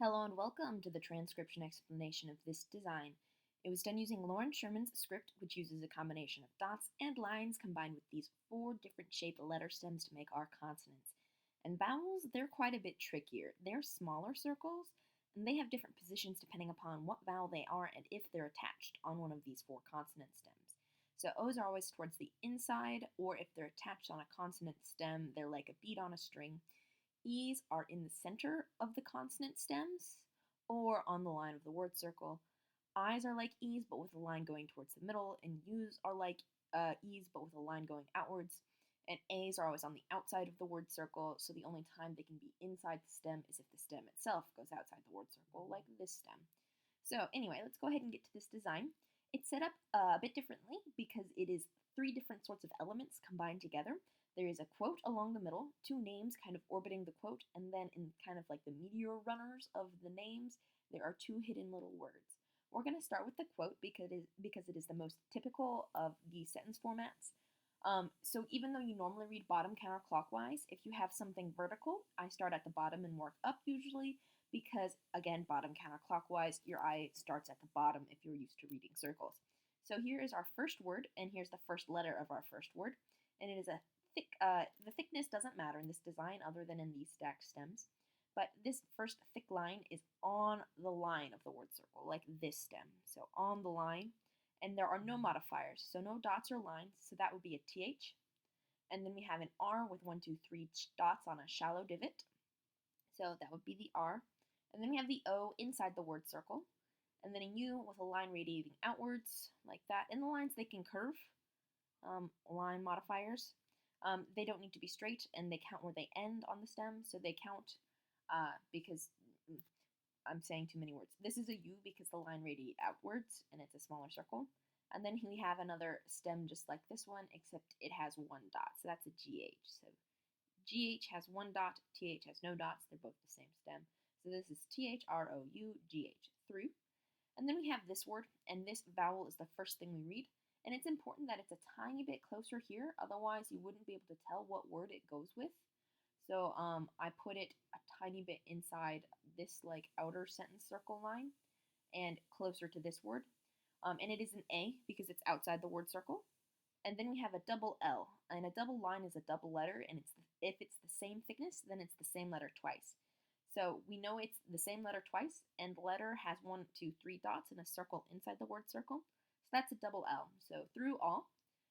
Hello and welcome to the transcription explanation of this design. It was done using Loren Sherman's script, which uses a combination of dots and lines combined with these four different shaped letter stems to make our consonants. And vowels, they're quite a bit trickier. They're smaller circles, and they have different positions depending upon what vowel they are and if they're attached on one of these four consonant stems. So O's are always towards the inside, or if they're attached on a consonant stem, they're like a bead on a string. E's are in the center of the consonant stems or on the line of the word circle. I's are like E's but with a line going towards the middle, and U's are like E's but with a line going outwards. And A's are always on the outside of the word circle, so the only time they can be inside the stem is if the stem itself goes outside the word circle, like this stem. So anyway, let's go ahead and get to this design. It's set up a bit differently because it is three different sorts of elements combined together. There is a quote along the middle, two names kind of orbiting the quote, and then in kind of like the meteor runners of the names, there are two hidden little words. We're going to start with the quote because it is the most typical of the sentence formats. So even though you normally read bottom counterclockwise, if you have something vertical, I start at the bottom and work up usually because, again, bottom counterclockwise, your eye starts at the bottom if you're used to reading circles. So here is our first word, and here's the first letter of our first word, and it is a thick. The thickness doesn't matter in this design other than in these stacked stems, but this first thick line is on the line of the word circle, like this stem, so on the line, and there are no modifiers, so no dots or lines, so that would be a TH, and then we have an R with 1, 2, 3 dots on a shallow divot, so that would be the R, and then we have the O inside the word circle, and then a U with a line radiating outwards, like that. And the lines, they can curve, line modifiers. They don't need to be straight, and they count where they end on the stem, so they count because I'm saying too many words. This is a U because the line radiates outwards, and it's a smaller circle. And then we have another stem just like this one, except it has one dot, so that's a GH. So GH has one dot, TH has no dots, they're both the same stem. So this is THROUGH, through. And then we have this word, and this vowel is the first thing we read. And it's important that it's a tiny bit closer here, otherwise you wouldn't be able to tell what word it goes with. So I put it a tiny bit inside this like outer sentence circle line and closer to this word. And it is an A because it's outside the word circle. And then we have a double L, and a double line is a double letter, and if it's the same thickness, then it's the same letter twice. So we know it's the same letter twice, and the letter has 1, 2, 3 dots in a circle inside the word circle. So that's a double L. So through all,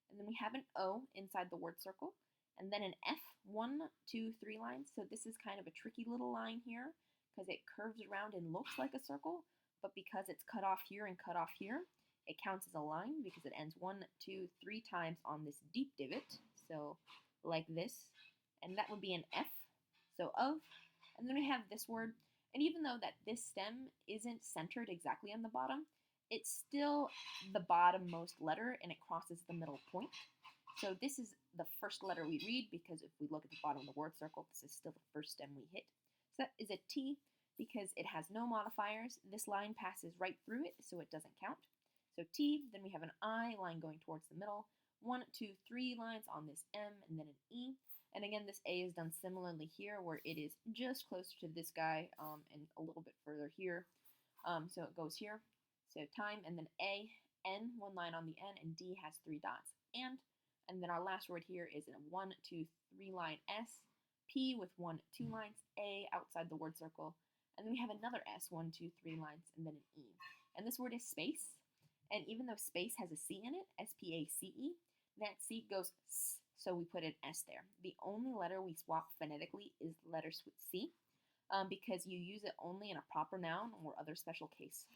and then we have an O inside the word circle, and then an F, 1, 2, 3 lines. So this is kind of a tricky little line here because it curves around and looks like a circle, but because it's cut off here and cut off here, it counts as a line because it ends 1, 2, 3 times on this deep divot, so like this, and that would be an F, so of, and then we have this word, and even though that this stem isn't centered exactly on the bottom, it's still the bottommost letter, and it crosses the middle point. So this is the first letter we read because if we look at the bottom of the word circle, this is still the first stem we hit. So that is a T because it has no modifiers. This line passes right through it, so it doesn't count. So T, then we have an I line going towards the middle, 1, 2, 3 lines on this M, and then an E. And again, this A is done similarly here, where it is just closer to this guy and a little bit further here. So it goes here. So time, and then A, N, 1 line on the N, and D has 3 dots. And then our last word here is a 1, 2, 3 line S, P with 1, 2 lines, A outside the word circle, and then we have another S, 1, 2, 3 lines, and then an E. And this word is space. And even though space has a C in it, S-P-A-C-E, that C goes S, so we put an S there. The only letter we swap phonetically is the letter C, because you use it only in a proper noun or other special case.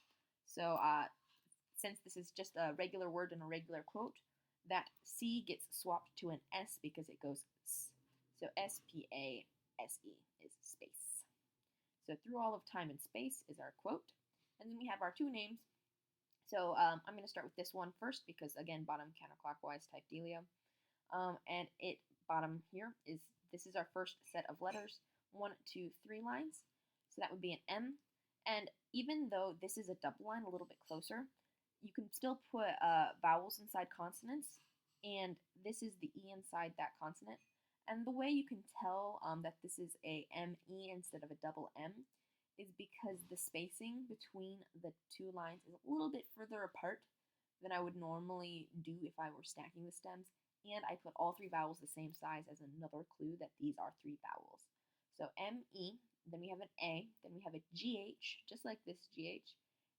So since this is just a regular word in a regular quote, that C gets swapped to an S because it goes S. So S-P-A-S-E is space. So through all of time and space is our quote. And then we have our two names. So I'm going to start with this one first because, again, bottom counterclockwise type dealio. And it bottom here this is our first set of letters, 1, 2, 3 lines. So that would be an M. And even though this is a double line a little bit closer, you can still put vowels inside consonants. And this is the E inside that consonant. And the way you can tell that this is a M-E instead of a double M is because the spacing between the two lines is a little bit further apart than I would normally do if I were stacking the stems, and I put all three vowels the same size as another clue that these are three vowels. So M-E, then we have an A, then we have a G-H, just like this G-H,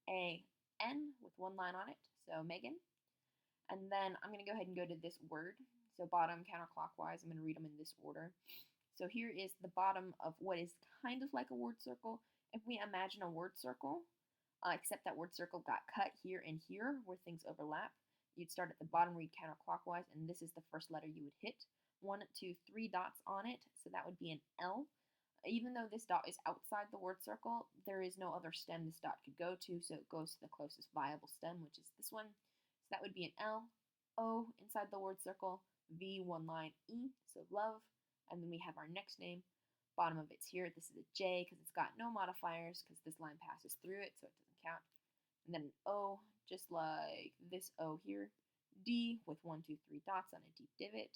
a N with one line on it, so Megan. And then I'm going to go ahead and go to this word. So bottom counterclockwise, I'm going to read them in this order. So here is the bottom of what is kind of like a word circle. If we imagine a word circle, except that word circle got cut here and here where things overlap, you'd start at the bottom, read counterclockwise, and this is the first letter you would hit. 1, 2, 3 dots on it, so that would be an L. Even though this dot is outside the word circle, there is no other stem this dot could go to, so it goes to the closest viable stem, which is this one. So that would be an L, O inside the word circle, V, one line, E, so love. And then we have our next name. Bottom of it's here. This is a J because it's got no modifiers because this line passes through it, so it doesn't count. And then an O, just like this O here. D with 1, 2, 3 dots on a deep divot.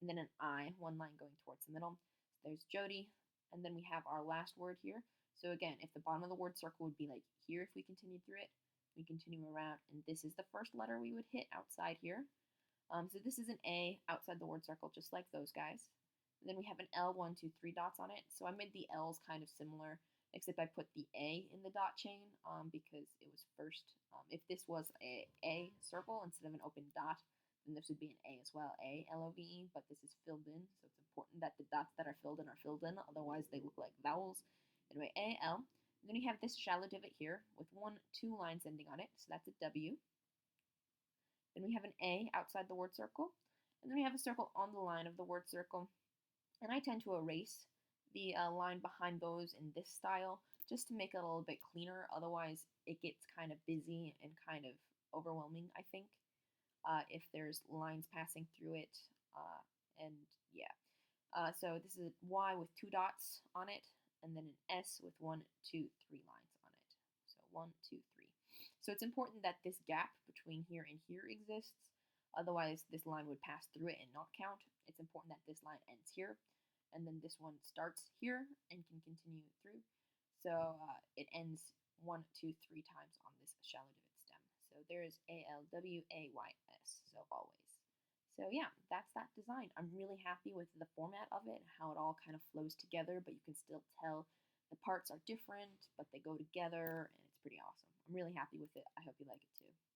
And then an I, one line going towards the middle. So there's Jody. And then we have our last word here. So again, if the bottom of the word circle would be like here if we continued through it, we continue around, and this is the first letter we would hit outside here. So this is an A outside the word circle, just like those guys. And then we have an L, 1, 2, 3 dots on it. So I made the L's kind of similar, except I put the A in the dot chain because it was first. If this was a circle instead of an open dot, then this would be an A as well, A, L-O-V-E, but this is filled in, so it's important that the dots that are filled in, otherwise they look like vowels. Anyway, A, L. And then you have this shallow divot here with 1, 2 lines ending on it, so that's a W. Then we have an A outside the word circle, and then we have a circle on the line of the word circle. And I tend to erase the line behind those in this style just to make it a little bit cleaner, otherwise it gets kind of busy and kind of overwhelming, I think. If there's lines passing through it, and yeah. So this is a Y with 2 dots on it, and then an S with 1, 2, 3 lines on it. So 1, 2, 3. So it's important that this gap between here and here exists, otherwise this line would pass through it and not count. It's important that this line ends here, and then this one starts here and can continue through. So it ends 1, 2, 3 times on this shallow divot stem. So there's A-L-W-A-Y-S, so always. So yeah, that's that design. I'm really happy with the format of it, how it all kind of flows together, but you can still tell the parts are different, but they go together, and it's pretty awesome. I'm really happy with it. I hope you like it too.